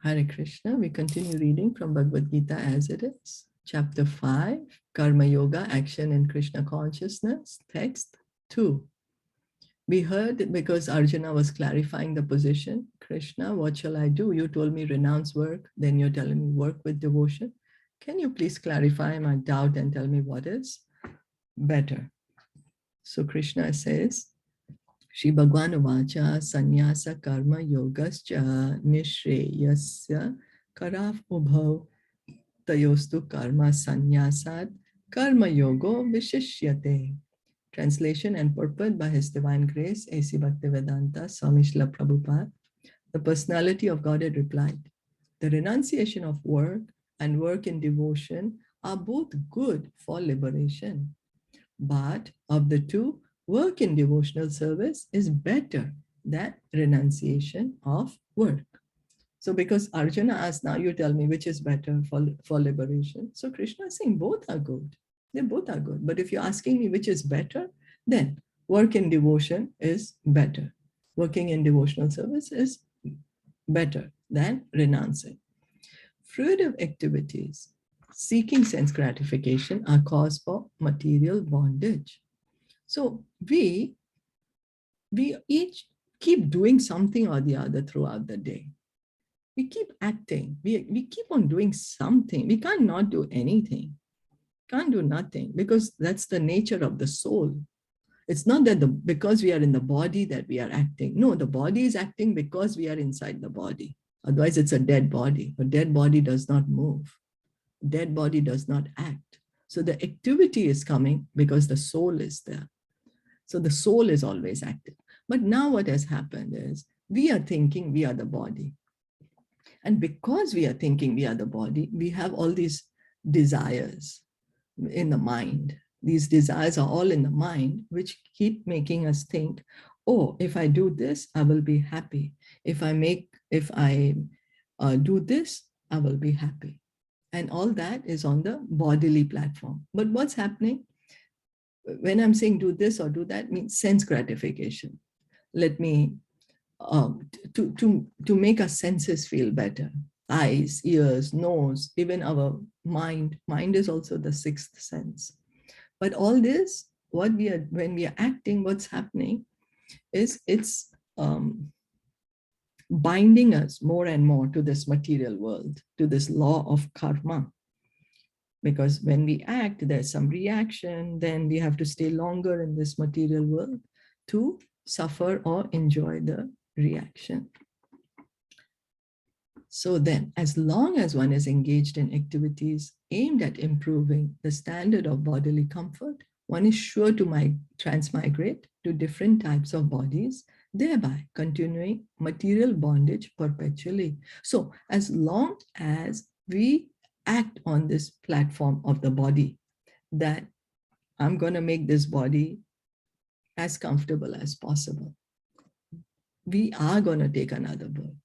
Hare Krishna. We continue reading from Bhagavad Gita as it is. Chapter 5, Karma Yoga, Action in Krishna Consciousness. Text 2. We heard because Arjuna was clarifying the position. Krishna, what shall I do? You told me renounce work. Then you're telling me work with devotion. Can you please clarify my doubt and tell me what is better? So Krishna says, Shri Bhagwan Vacha Sannyasa Karma Yogascha Nishreyasya Karaf Ubhav Tayostu Karma Sannyasad Karma Yogo Vishishyate. Translation and purport by His Divine Grace, A.C. Bhaktivedanta Swami Srila Prabhupada. The Personality of Godhead replied, the renunciation of work and work in devotion are both good for liberation. But of the two, work in devotional service is better than renunciation of work. So because Arjuna asked, now you tell me which is better for liberation. So Krishna is saying both are good. They both are good. But if you're asking me which is better, then work in devotion is better. Working in devotional service is better than renouncing. Fruitive activities seeking sense gratification are cause for material bondage. So we each keep doing something or the other throughout the day. We keep acting. We keep on doing something. We can't not do anything. Can't do nothing because that's the nature of the soul. It's not that because we are in the body that we are acting. No, the body is acting because we are inside the body. Otherwise, it's a dead body. A dead body does not move. Dead body does not act. So the activity is coming because the soul is there. So the soul is always active. But now what has happened is we are thinking we are the body. And because we are thinking we are the body, we have all these desires in the mind. These desires are all in the mind, which keep making us think, oh, if I do this, I will be happy. If I do this, I will be happy. And all that is on the bodily platform. But what's happening? When I'm saying do this or do that, means sense gratification. Let me, to make our senses feel better. Eyes, ears, nose, even our mind. Mind is also the sixth sense. But all this, when we are acting, what's happening is it's binding us more and more to this material world, to this law of karma. Because when we act, there's some reaction, then we have to stay longer in this material world to suffer or enjoy the reaction. So then, as long as one is engaged in activities aimed at improving the standard of bodily comfort, one is sure to transmigrate to different types of bodies, thereby continuing material bondage perpetually. So as long as we act on this platform of the body, that I'm going to make this body as comfortable as possible, we are going to take another birth.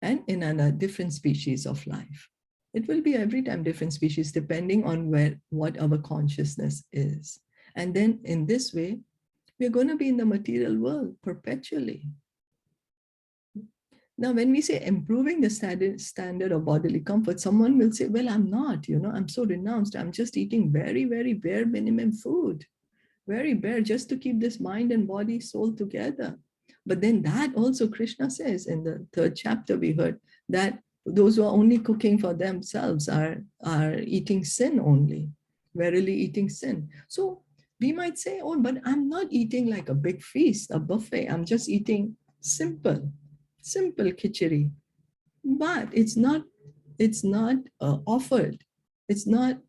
And in a different species of life. It will be every time different species depending on what our consciousness is. And then in this way, we're going to be in the material world perpetually. Now, when we say improving the standard of bodily comfort, someone will say, well, I'm not, I'm so renounced. I'm just eating very, very bare minimum food, very bare, just to keep this mind and body, soul together. But then that also Krishna says in the 3rd chapter, we heard that those who are only cooking for themselves are eating sin only, verily eating sin. So we might say, oh, but I'm not eating like a big feast, a buffet. I'm just eating simple khichdi. But it's not offered. It's not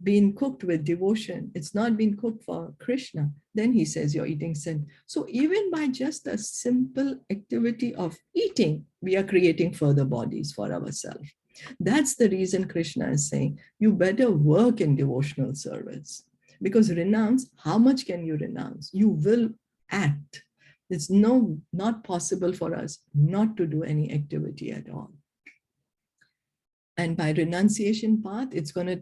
being cooked with devotion. It's not being cooked for Krishna. Then he says you're eating sin. So even by just a simple activity of eating, we are creating further bodies for ourselves. That's the reason Krishna is saying you better work in devotional service, because renounce, how much can you renounce? You will act. It's not possible for us not to do any activity at all. And by renunciation path,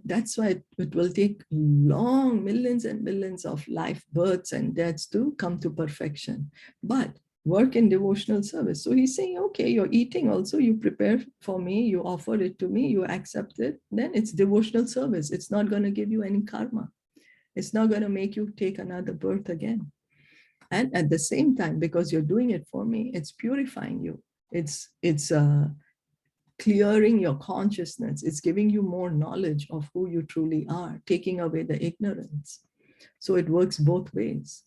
that's why it will take long, millions and millions of life births and deaths to come to perfection. But work in devotional service. So he's saying, okay, you're eating also, you prepare for me, you offer it to me, you accept it, then it's devotional service. It's not going to give you any karma. It's not going to make you take another birth again. And at the same time, because you're doing it for me, it's purifying you. It's clearing your consciousness. It's giving you more knowledge of who you truly are, taking away the ignorance. So it works both ways.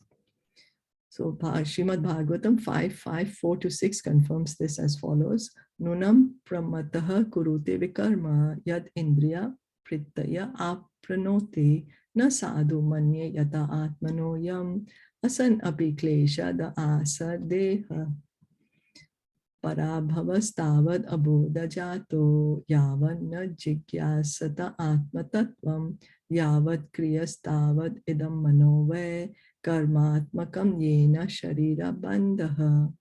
So Srimad Bhagavatam 5:4-6 confirms this as follows. Nunam pramataha kurute vikarma yad indriya prittaya apranote na sadhu manye yata atmanoyam asan api klesha da asa deha parabhavastavad abodha jato yavan na jigyasata atmatattvam yavat kriyastavad idam manove karmatmakam yena sharira bandha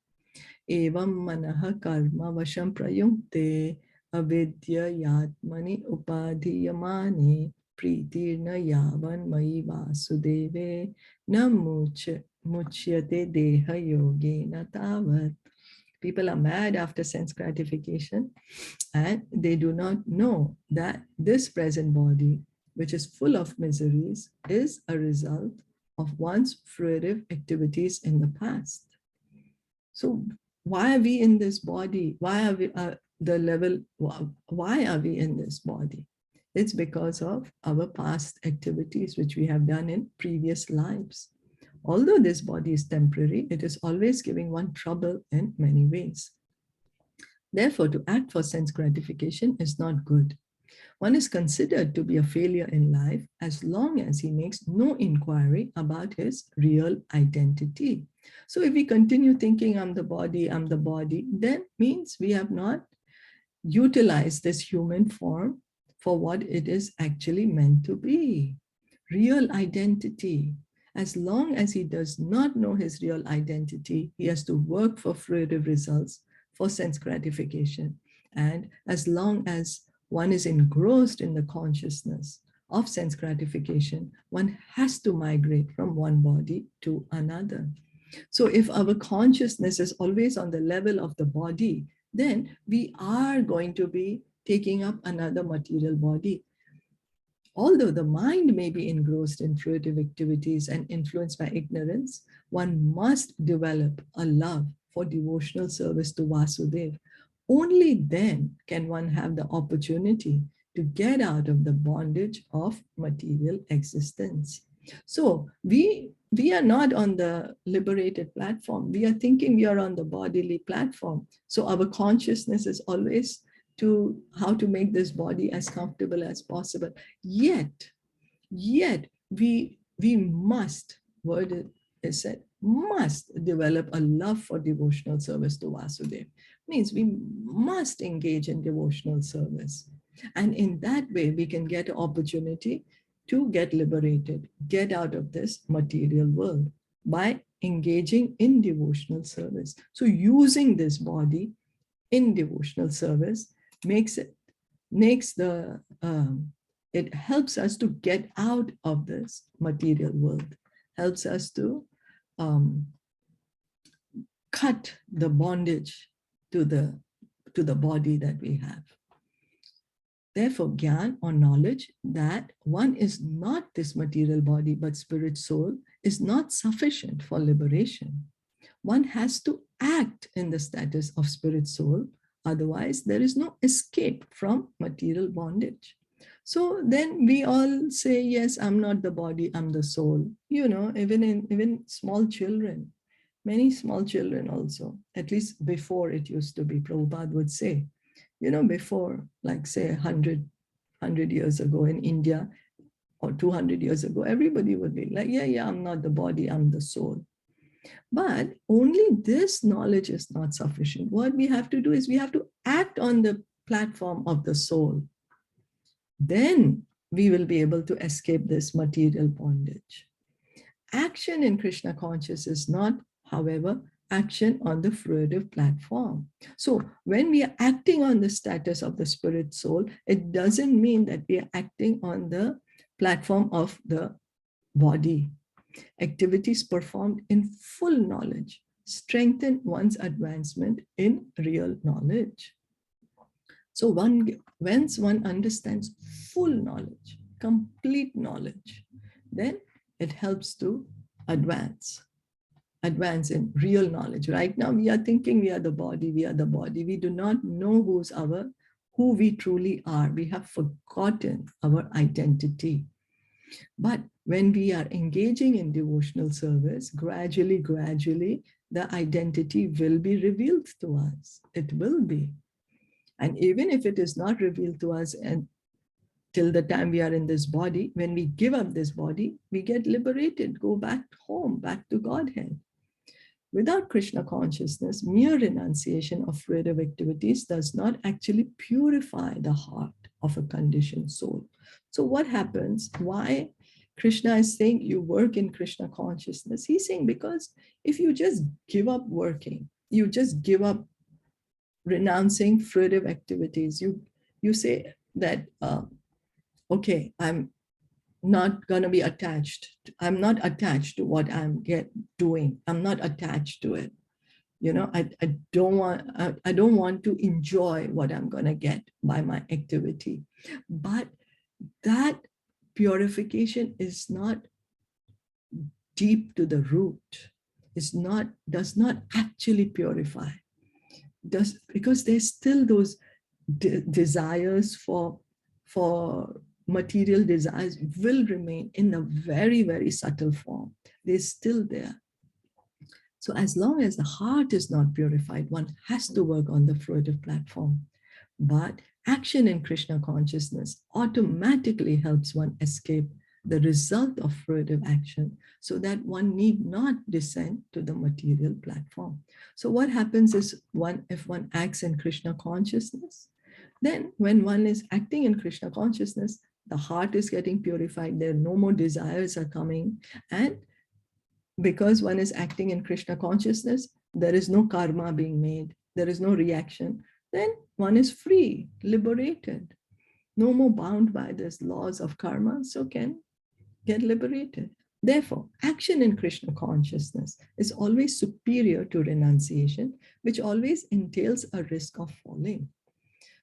evam manaha karma vasham prayunte avidya yatmani upadhiyamani pritirna yavan mai vasudeve na muchyate deha yogena tavat. People are mad after sense gratification, and they do not know that this present body, which is full of miseries, is a result of one's fruitive activities in the past. So why are we in this body? Why are we why are we in this body? It's because of our past activities which we have done in previous lives. Although this body is temporary, it is always giving one trouble in many ways. Therefore, to act for sense gratification is not good. One is considered to be a failure in life as long as he makes no inquiry about his real identity. So if we continue thinking, I'm the body, then means we have not utilized this human form for what it is actually meant to be. Real identity. As long as he does not know his real identity, he has to work for fruitive results, for sense gratification. And as long as one is engrossed in the consciousness of sense gratification, one has to migrate from one body to another. So if our consciousness is always on the level of the body, then we are going to be taking up another material body. Although the mind may be engrossed in fruitive activities and influenced by ignorance, one must develop a love for devotional service to Vasudeva. Only then can one have the opportunity to get out of the bondage of material existence. So we are not on the liberated platform. We are thinking we are on the bodily platform. So our consciousness is always to how to make this body as comfortable as possible. Yet we must, word is said, must develop a love for devotional service to Vasudeva. Means we must engage in devotional service. And in that way, we can get an opportunity to get liberated, get out of this material world by engaging in devotional service. So using this body in devotional service it helps us to get out of this material world, helps us to cut the bondage to the body that we have. Therefore, Gyan or knowledge that one is not this material body but spirit soul is not sufficient for liberation. One has to act in the status of spirit soul. Otherwise, there is no escape from material bondage. So then we all say, yes, I'm not the body, I'm the soul. You know, even small children, many small children also, at least before it used to be, Prabhupada would say, you know, before, like say 100 years ago in India or 200 years ago, everybody would be like, yeah, I'm not the body, I'm the soul. But only this knowledge is not sufficient. What we have to do is we have to act on the platform of the soul. Then we will be able to escape this material bondage. Action in Krishna consciousness is not, however, action on the fruitive platform. So when we are acting on the status of the spirit soul, it doesn't mean that we are acting on the platform of the body. Activities performed in full knowledge strengthen one's advancement in real knowledge. So once one understands full knowledge, complete knowledge, then it helps to advance in real knowledge. Right now, we are thinking we are the body, we are the body. We do not know who we truly are. We have forgotten our identity. But when we are engaging in devotional service, gradually, the identity will be revealed to us. It will be. And even if it is not revealed to us and till the time we are in this body, when we give up this body, we get liberated, go back home, back to Godhead. Without Krishna consciousness, mere renunciation of fruitive activities does not actually purify the heart of a conditioned soul. So what happens? Why Krishna is saying you work in Krishna consciousness? He's saying because if you just give up working, you just give up renouncing fruitive activities, you say that, okay, I'm not going to be attached. I'm not attached to what I'm doing. I'm not attached to it. I don't want to enjoy what I'm going to get by my activity. But that purification is not deep to the root. Does not actually purify. Because there's still those desires for material desires will remain in a very, very subtle form. They're still there. So as long as the heart is not purified, one has to work on the fruitive platform. But action in Krishna consciousness automatically helps one escape the result of fruitive action so that one need not descend to the material platform. So what happens is if one acts in Krishna consciousness, then when one is acting in Krishna consciousness, the heart is getting purified, there are no more desires are coming. And because one is acting in Krishna consciousness, there is no karma being made, there is no reaction, then one is free, liberated, no more bound by these laws of karma, so can get liberated. Therefore, action in Krishna consciousness is always superior to renunciation, which always entails a risk of falling.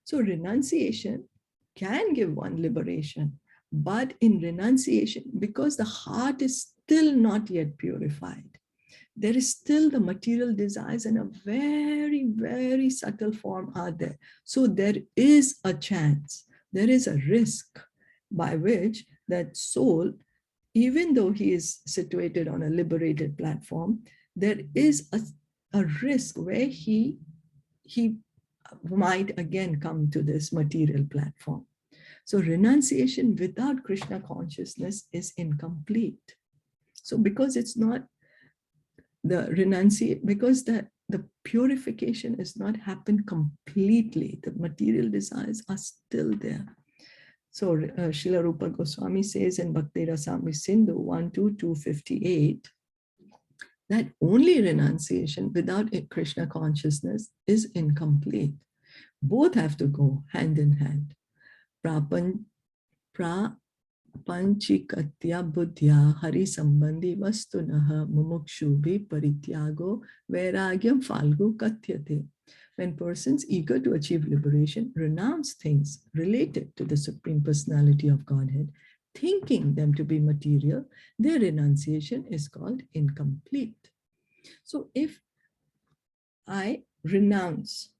So renunciation can give one liberation, but in renunciation, because the heart is still not yet purified, there is still the material desires in a very, very subtle form are there. So there is a chance, there is a risk by which that soul, even though he is situated on a liberated platform, there is a risk where he might again come to this material platform. So renunciation without Krishna consciousness is incomplete. So because it's not the renunciation, because the purification has not happened completely, the material desires are still there. So Srila Rupa Goswami says in Bhakti Rasamrita Sindhu 1.2.258 that only renunciation without a Krishna consciousness is incomplete. Both have to go hand in hand. Prapanchikatya buddhya hari sambandhi vastunaha mumukshubhi parityago vairagyam falgu katyate. When persons eager to achieve liberation renounce things related to the Supreme Personality of Godhead, thinking them to be material, their renunciation is called incomplete. So if I renounce,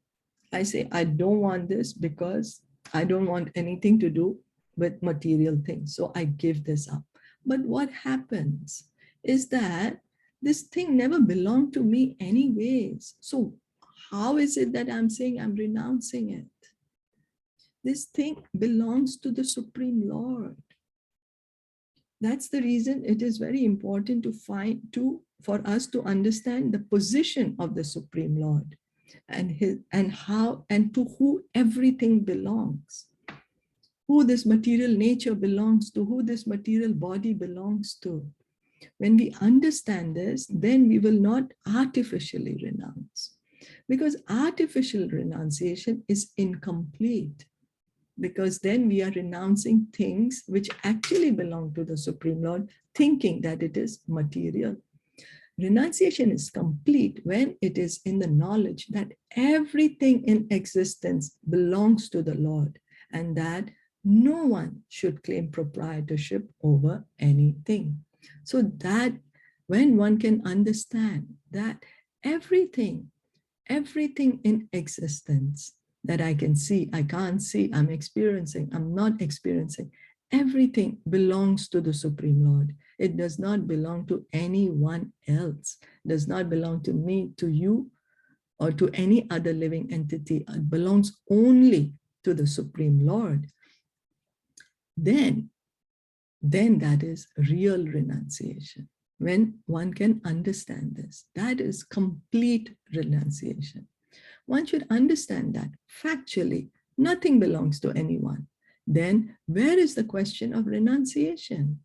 I say, I don't want this because I don't want anything to do with material things. So I give this up. But what happens is that this thing never belonged to me anyways. So how is it that I'm saying I'm renouncing it? This thing belongs to the Supreme Lord. That's the reason it is very important for us to understand the position of the Supreme Lord and how and to who everything belongs, who this material nature belongs to, who this material body belongs to. When we understand this, then we will not artificially renounce, because artificial renunciation is incomplete, because then we are renouncing things which actually belong to the Supreme Lord, thinking that it is material. renunciation is complete when it is in the knowledge that everything in existence belongs to the Lord and that no one should claim proprietorship over anything. So that when one can understand that everything in existence that I can see, I can't see, I'm experiencing, I'm not experiencing, everything belongs to the Supreme Lord. It does not belong to anyone else, does not belong to me, to you, or to any other living entity. It belongs only to the Supreme Lord. Then that is real renunciation. When one can understand this, that is complete renunciation. One should understand that factually, nothing belongs to anyone. Then where is the question of renunciation?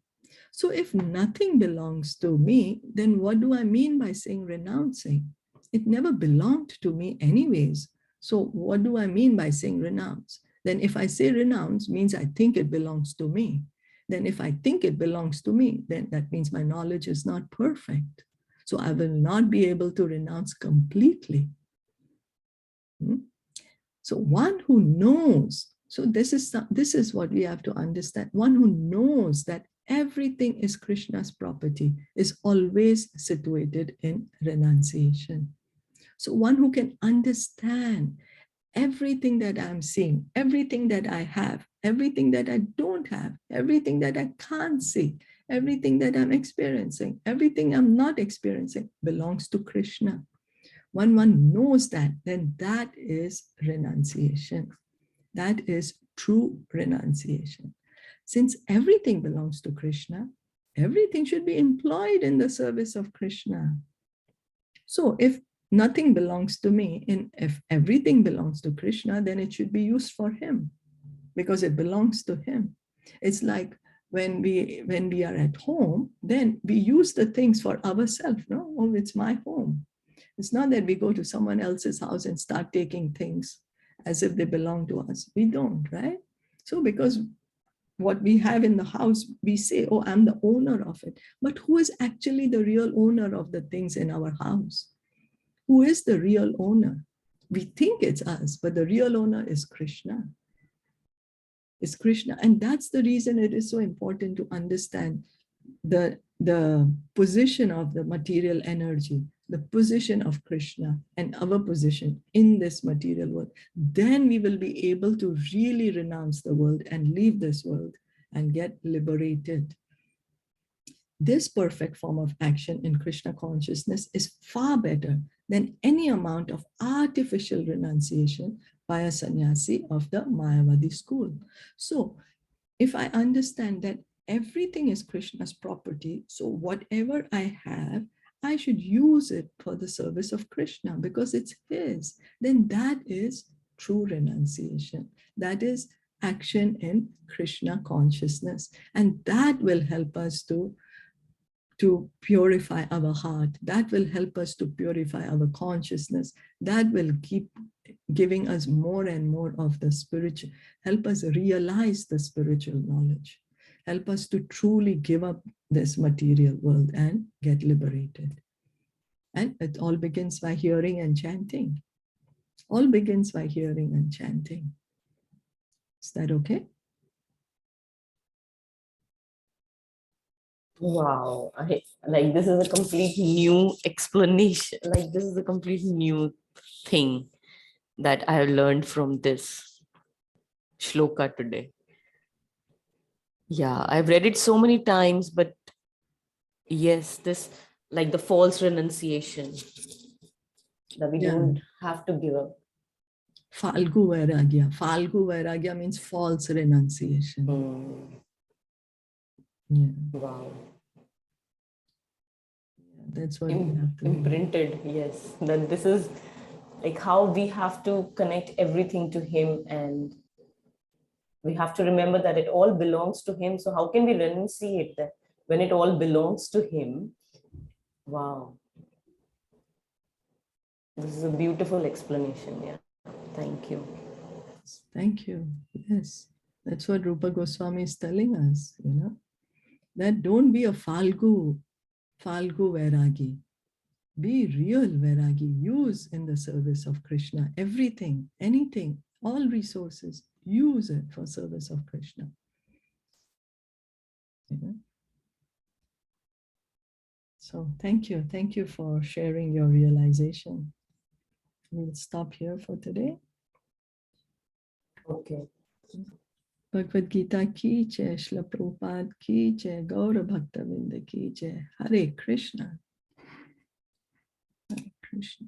So if nothing belongs to me, then what do I mean by saying renouncing? It never belonged to me anyways. So what do I mean by saying renounce? Then if I say renounce, means I think it belongs to me. Then if I think it belongs to me, then that means my knowledge is not perfect. So I will not be able to renounce completely. So one who knows, so this is what we have to understand. One who knows that everything is Krishna's property is always situated in renunciation. So one who can understand everything that I'm seeing, everything that I have, everything that I don't have, everything that I can't see, everything that I'm experiencing, everything I'm not experiencing belongs to Krishna. When one knows that, then that is renunciation. That is true renunciation. Since everything belongs to Krishna, everything should be employed in the service of Krishna. So if nothing belongs to me, and if everything belongs to Krishna, then it should be used for him because it belongs to him. It's like when we are at home, then we use the things for ourselves. No, oh, it's my home. It's not that we go to someone else's house and start taking things as if they belong to us. We don't, right? So because what we have in the house, we say, oh, I'm the owner of it. But who is actually the real owner of the things in our house? Who is the real owner? We think it's us, but the real owner is Krishna. It's Krishna. And that's the reason it is so important to understand the position of the material energy, the position of Krishna and our position in this material world. Then we will be able to really renounce the world and leave this world and get liberated. This perfect form of action in Krishna consciousness is far better than any amount of artificial renunciation by a sannyasi of the Mayavadi school. So if I understand that everything is Krishna's property, so whatever I have, I should use it for the service of Krishna because it's his, then that is true renunciation. That is action in Krishna consciousness. And that will help us to purify our heart. That will help us to purify our consciousness. That will keep giving us more and more of the spiritual, help us realize the spiritual knowledge, help us to truly give up this material world and get liberated. And it all begins by hearing and chanting. All begins by hearing and chanting. Is that okay? Wow, like this is a complete new explanation. Like this is a complete new thing that I have learned from this shloka today. Yeah, I've read it so many times, but yes, this like the false renunciation that we don't have to give up. Falgu Vairagya. Falgu Vairagya means false renunciation. Yeah. Wow. That's what we have to imprinted, yes. That this is like how we have to connect everything to him, and we have to remember that it all belongs to him. So how can we renunciate that when it all belongs to him? Wow. This is a beautiful explanation. Yeah. Thank you. Thank you. Yes. That's what Rupa Goswami is telling us, that don't be a Falgu Vairagi. Be real Vairagi. Use in the service of Krishna. Everything, anything, all resources, use it for service of Krishna. So thank you. Thank you for sharing your realization. We'll stop here for today. Okay. Bhagavad Gita ki jai, Srila Prabhupada ki jai, Gaura Bhakta Vrinda ki jai. Hare Krishna. Hare Krishna.